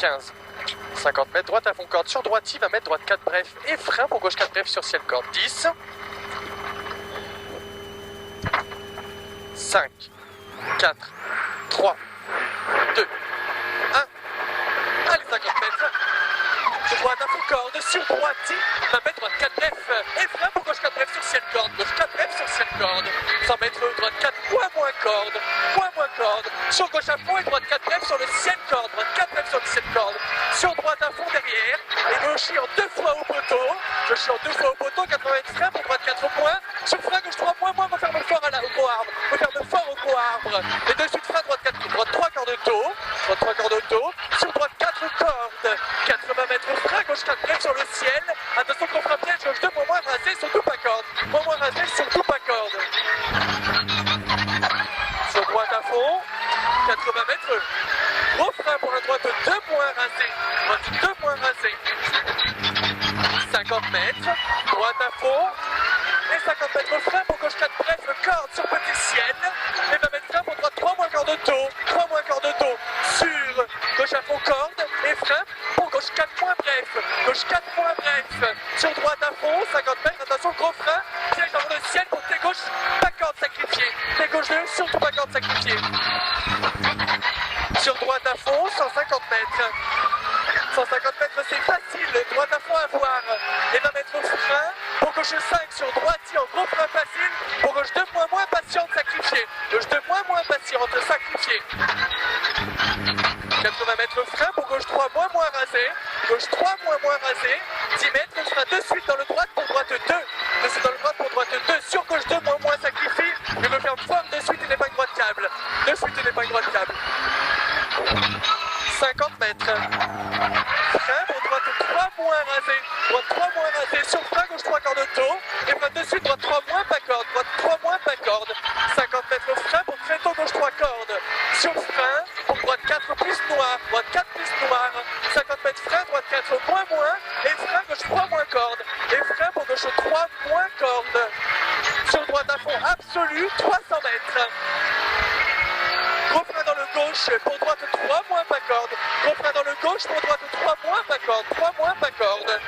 15. 50 mètres, droite à fond corde sur droite, 20 mètres, droite 4 bref et frein pour gauche 4 bref sur ciel corde. 10. 5, 4, 3, 2, 1. Allez, 50 mètres. Droite à fond corde sur droite, 20 mètres, droite 4 bref et frein pour gauche 4 bref sur ciel corde. Gauche 4 bref sur ciel corde. 100 mètres, droite 4, moins corde. Sur gauche à fond et droite 4 bref sur le ciel corde. Droite 4 bref sur le ciel corde. Sur droite à fond derrière. Et gaucher en 2 fois au poteau. 80 mètres frein pour droite 4 points. Sur frein gauche 3 points, referme fort au gros arbre. Referme fort au gros arbre. Et dessus de frein droite 4, droite 3 quarts de taux. Droite 3 quarts de taux. Sur droite 4 cordes. 80 mètres frein, gauche 4 bref sur le ciel. Attention qu'on fera piège, gauche 2, moins rasé, surtout pas corde. Moins rasé, surtout pas corde. Sur droite à fond, 80 mètres. Gros frein pour la droite 2 moins rasé. Droite 2 moins rasé. 50 mètres. Droite à fond. Et 50 mètres frein pour gauche 4 bref, corde sur petit ciel. Et 20 mètres frein pour droite 3 moins quart de taux. 3 moins quart de taux. Sur gauche à fond corde et frein pour gauche 4 moins bref. Gauche 4 moins bref. Sur droite à fond, 50 mètres, attention gros frein. Piège dans le ciel pour tes gauche, pas corde sacrifiée. Tes gauche 2, surtout pas corde sacrifiée. Sur droite à fond, 150 mètres. 150 mètres, c'est facile. Droite à fond à voir. Et 20 mètres frein. Pour gauche 5 sur droite, en gros frein facile. Pour gauche 2 moins patiente, sacrifiée. Gauche 2 moins patiente, sacrifiée. 80 mètres frein. Pour gauche 3 moins rasé. Gauche 3 moins rasé. 10 mètres, frein de suite dans le droite pour droite 2. De suite dans le droite pour droite 2. Sur gauche 2 moins sacrifie. Je me ferme fort de suite, il n'est pas une droite câble. De suite, il n'est pas une droite câble. 50 mètres. Frein pour droite 3 moins rasé. Droite 3 moins rasé. Sur frein gauche 3 quarts de taux. Et frein de suite droite 3 moins pas corde. Droite 3 moins pas corde. 50 mètres frein pour tréteau gauche 3 cordes. Sur frein pour droite 4 plus noir. Droite 4 plus noir. 50 mètres frein droite 4 moins. Et frein gauche 3 moins corde. Et frein pour gauche 3 moins corde. Sur droite à fond absolu 300 mètres. Gros frein dans le gauche pour droite 3 moins pas corde. Gros frein dans le gauche pour droite 3 moins pas corde. 3 moins pas corde.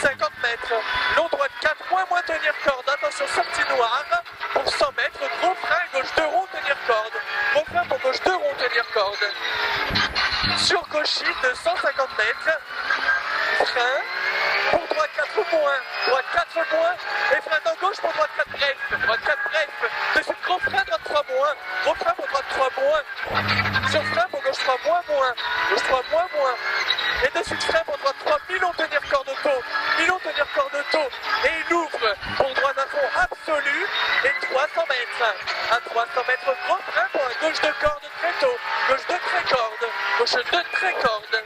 50 mètres. Long droite 4 moins tenir corde. Attention sortie noire. Pour 100 mètres. Gros frein gauche 2 rond tenir corde. Gros frein pour gauche 2 rond tenir corde. Sur gauchis de 150 mètres. Frein. Pour droite 4 moins. Droite 4 moins. Et frein dans gauche pour droite 4 bref. Droite 4 bref. De suite gros frein droite 3 moins. Gros frein pour droite 3 moins. Sur frein pour gauche 3 moins. Gauche 3 moins. Et de suite frein pour droite 3. Milon tenir corps de taux. Milon tenir corps de taux. Et il ouvre pour droite à fond absolu. Et 300 mètres. À 300 mètres gros frein pour un gauche de corde très tôt. Gauche de très corde. Gauche de très corde.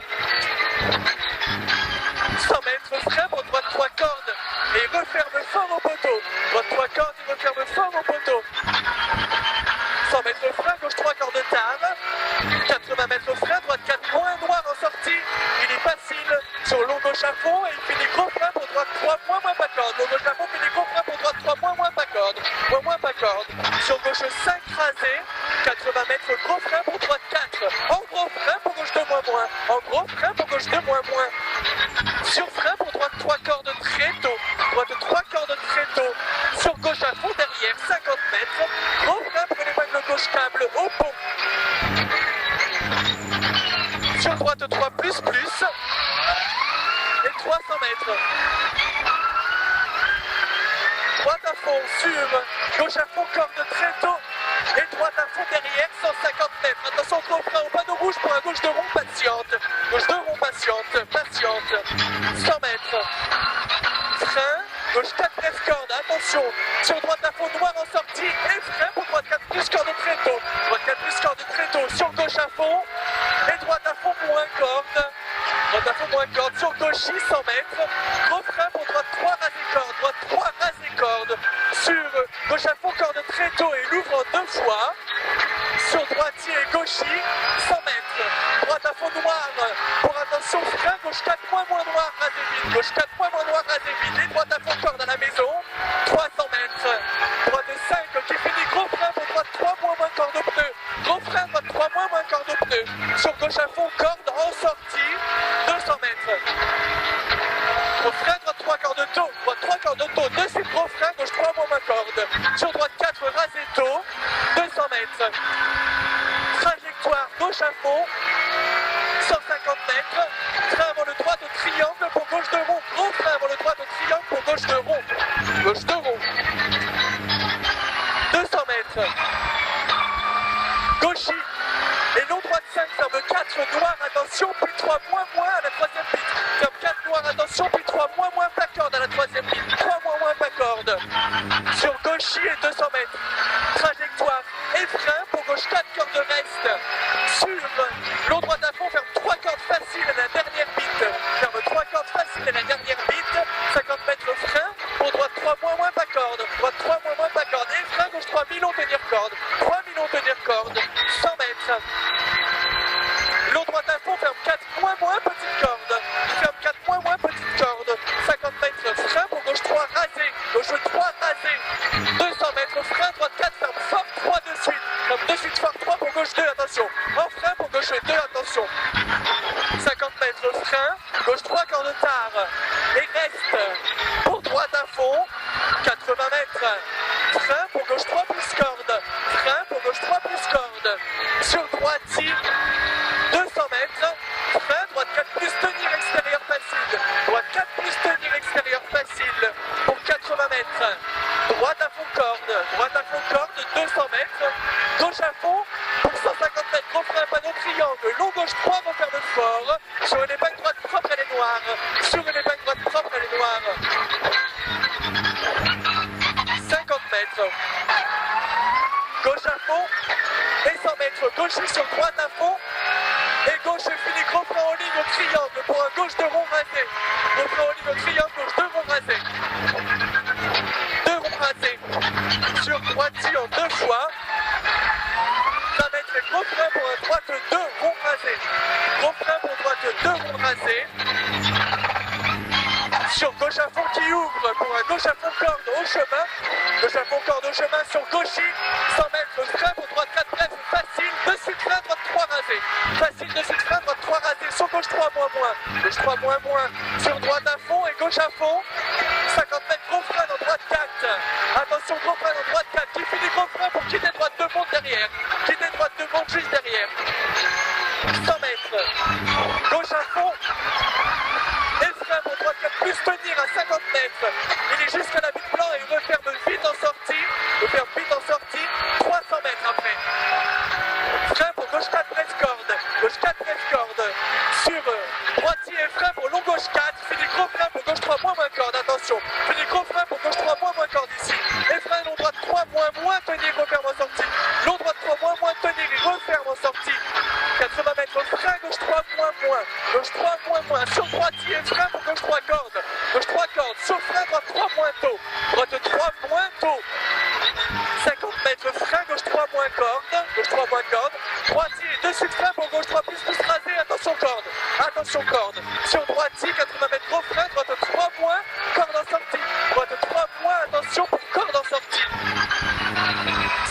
100 mètres frein pour droite 3 cordes et referme fort au poteau. Droite 3 cordes et referme fort au poteau. 100 mètres frein, gauche 3 cordes tard. 80 mètres frein, droite 4 moins noir en sortie. Il est facile sur long gauche à fond et il finit gros frein pour droite 3 moins pas corde. Long gauche à fond finit gros frein pour droite 3 moins pas corde. Moins pas corde. Sur gauche 5 rasé. 80 mètres gros frein pour droite 4. En gros frein pour gauche 2 moins. En gros frein pour gauche 2 moins. Sur frein pour droite 3 cordes très tôt. Droite 3 cordes très tôt. Sur gauche à fond derrière 50 mètres. Gros frein pour l'épingle gauche câble au pont. Sur droite 3 plus. Et 300 mètres. Droite à fond sur gauche à fond corde très tôt. Et droite à fond derrière 150 mètres. Attention gros frein au panneau rouge pour un gauche de rond patiente. Gauche de rond patiente. 100 mètres. Frein, gauche 4 bref corde, attention. Sur droite à fond noir en sortie et frein pour droite 4 plus corde très tôt. Droite 4 plus corde très tôt. Sur gauche à fond et droite à fond moins corde. Droite à fond moins corde. Sur gauche 100 mètres. Gros frein pour droite 3 rasé corde. Droite 3 rasé corde. Sur gauche à fond corde très tôt et l'ouvre en 2 fois. Sur droitier et gauchis 100 mètres. Droite à fond noir pour attention frein. Gauche 4 moins noir rasé vide. Gauche 4 moins noir rasé vide. Et droite à fond corde à la maison. 300 mètres. Droite 5 qui finit gros frein pour droite 3 moins corde au pneu. Gros frein droite 3 moins corde au pneu. Sur gauche à fond corde en sortie, 200 mètres. Au frein, droite 3 quarts de taux, droite 3 quarts de taux, 2 suite gros frein, gauche 3 moins corde. Sur droite 4, rasé taux, 200 mètres. Trajectoire gauche à fond, 150 mètres. Frein avant le droit de triangle pour gauche de rond. Gros frein avant le droit de triangle pour gauche de rond. Gauche de rond. 200 mètres. Gauchy. Et long droite 5, ferme 4 noir, attention, puis 3 moins à la troisième piste. Ferme 4 noir, attention, puis 3 moins pas corde à la troisième piste. 3 moins pas corde. Sur Gauchy et 200 mètres. Trajectoire et frein pour gauche 4 cordes de reste. Sur long droite à fond, ferme 3 cordes faciles à la dernière bite. Ferme 3 cordes faciles à la dernière bite. 50 mètres frein pour droite 3 moins pas corde. Droite 3 moins pas corde. Et frein gauche 3 millions tenir corde. 3 millions tenir corde. 100 mètres. Long droite à fond, ferme 4 moins petite corde. Ferme 4 moins petite corde. 50 mètres frein pour gauche 3 rasé. Gauche 3 rasé. 200 mètres frein, droite 4 ferme fort 3 de suite. Ferme de suite fort 3 pour gauche 2, attention. En frein pour gauche 2, attention. 50 mètres frein, gauche 3 quart de tard. Et reste pour droite à fond. 80 mètres. Frein pour gauche 3 plus corde. Frein pour gauche 3 plus corde. Sur droite 6. 200 mètres. Frein, droite 4 plus tenir extérieur facile. Droite 4 plus tenir extérieur facile pour 80 mètres. Droite à fond corde. Droite à fond corde, 200 mètres. Gauche à fond pour 150 mètres. Gros frein, panneau triangle. Long gauche 3, referme fort. Sur une épingle droite propre, elle est noire. Sur une épingle droite propre, elle est noire. 50 mètres. Gauche à fond. Et 100 mètres. Gauche sur droite à fond. Et gauche finit gros frein en ligne au triangle pour un gauche de rond rasé. Gros frein en ligne au triangle, gauche 2 ronds rasés. 2 ronds rasés. Sur droite en 2 fois. 20 mètres et gros frein pour un droite 2 ronds rasés. Gros frein pour droite 2 ronds rasés. Sur gauche à fond qui ouvre pour un gauche à fond corde au chemin. Gauche à fond corde au chemin sur Gauchy. 100 mètres frein pour droite 4 bref facile. De suite frein, droite 3 rasé. Facile de suite frein, droite 3 rasé. Sur gauche 3 moins. Gauche 3 moins. Sur droite à fond et gauche à fond. 50 mètres gros frein dans droite 4. Attention gros frein dans droite 4. Qui finit gros frein pour quitter droite 2 monte derrière. Quitter droite 2 monte juste derrière. 100 mètres. Gauche à fond. Et frein pour droite 4 plus tenir à 50 mètres. Il est jusqu'à la bite blanc et il referme vite en sortie. Referme vite en sortie. 300 mètres après. Frein pour gauche 4 13 cordes. Gauche 4 13 cordes. Sur droitier et frein pour long gauche 4. Finit gros frein pour gauche 3 moins corde. Attention. Finit gros frein pour gauche 3 moins corde ici. Et frein long droite 3 moins tenir referme en sortie. Long droite 3 moins tenir et referme en sortie. 80 mètres frein gauche 3 moins. Gauche 3 moins. Sur droitier et frein pour gauche 3 cordes. Gauche 3 cordes. Sur frein droite 3 moins tôt. Droite 3 moins tôt. 50 mètres frein gauche 3 moins corde. Gauche 3 moins corde. Droitier et 2 suite frein pour gauche 3 plus rasé. Attention corde. Attention corde. Sur droitier 80 mètres gros frein. Droite 3 moins. Corde en sortie. Droite 3 moins. Attention pour corde en sortie.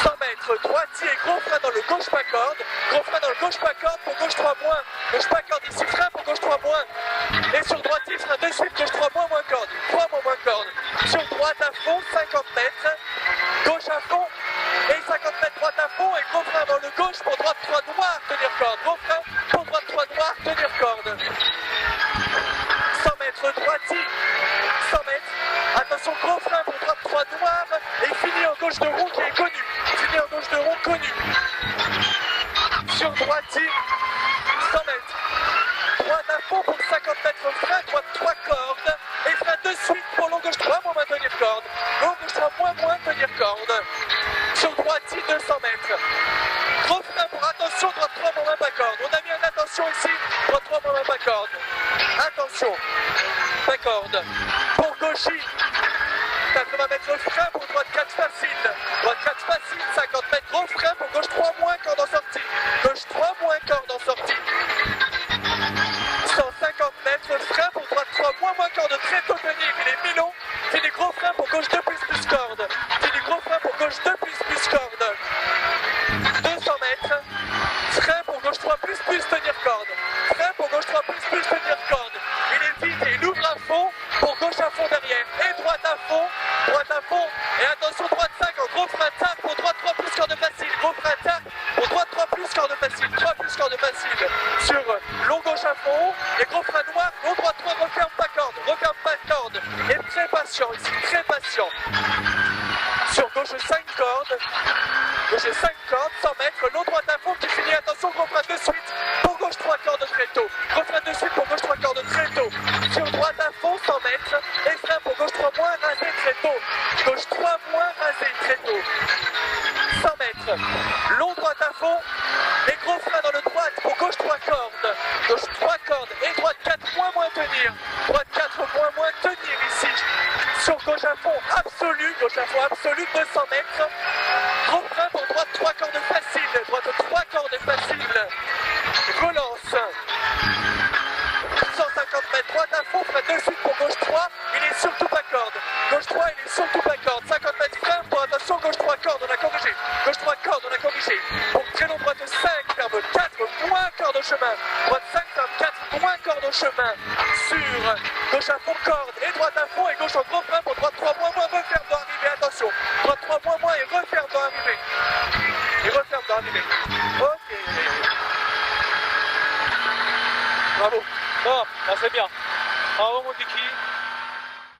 100 mètres. Droitier et gros frein dans le gauche pas corde. Gros frein dans le gauche pas corde pour gauche 3 moins. Gauche pas corde ici frein pour gauche 3 moins. Et sur droitier frein de suite gauche 3 moins corde. 3 moins corde. Sur droite à fond 50 mètres. Gauche à fond. Et 50 mètres droite à fond et gros frein dans le gauche pour droite 3 noir tenir corde. Gros frein pour droite 3 noir tenir corde. 100 mètres droitier. 100 mètres. Attention gros frein pour droite 3 noir. Et fini en gauche de rond qui est connu. Fini en gauche de rond connu. Sur droitier. 100 mètres. Droite à fond pour 50 mètres frein. Droite 3 cordes. Et frein de suite pour long gauche 3 moins tenir corde. Long gauche 3 moins tenir corde. Sur droitier 200 mètres. Gros frein pour attention, droite 3 moins pas corde. On a mis un attention ici, droite 3 moins pas corde. Attention, pas corde. Pour Gauchy, 80 mètres frein pour droite 4 facile. Droite 4 facile, 50 mètres gros frein pour gauche 3 moins corde en sortie. Gauche 3 moins corde en sortie. 150 mètres frein pour droite 3 moins corde très tôt tenir. Il est mi-long. Fini gros frein pour gauche 2 plus corde. Fini gros frein pour gauche 2 plus corde. 200 mètres. Frein pour gauche 3 plus tenir corde. Frein pour plus tenir corde. Il est vite et il ouvre à fond pour gauche à fond derrière. Et droite à fond. Et attention, droite 5 en gros frein tard pour droite 3 plus corde facile. Gros frein tard pour droite 3 plus corde facile. 3 plus corde facile sur long gauche à fond. Et gros frein noir, long droite 3 referme pas corde. Et très patient ici, très patient. Sur gauche 5 cordes. Gauche 5 cordes, 100 mètres. Long droite à fond qui finit. Attention, gros frein de suite. Pour gauche 3 cordes très tôt. Gros frein de suite pour gauche 3 cordes très tôt. Sur droite à fond, 100 mètres. Et frein pour gauche 3 moins, rasé très tôt. Gauche 3 moins, rasé très tôt. 100 mètres. Long droite à fond. Et gros frein dans le droite pour gauche 3 cordes. Gauche 3 cordes. Et droite 4 moins tenir. Droite 4 moins tenir ici. Sur gauche à fond absolu. Gauche à fond absolu, 200 mètres. Gros frein pour droite 3 cordes facile. Droite 3 cordes facile. Relance. 150 mètres, droite à fond, frein de suite pour gauche 3, il est surtout pas corde. Gauche 3, il est surtout pas corde. 50 mètres frein pour attention, gauche 3 cordes, on a corrigé. Gauche 3 cordes, on a corrigé. Pour très long, droite 5, ferme 4, moins corde au chemin. Droite 5, ferme 4, moins corde au chemin. Sur gauche à fond, corde, et droite à fond, et gauche en gros frein pour droite 3 moins, referme dans arrivée, attention. Droite 3 moins, et referme dans arrivée. Ok. Bravo. Bon, là c'est bien. Bravo mon Kiki.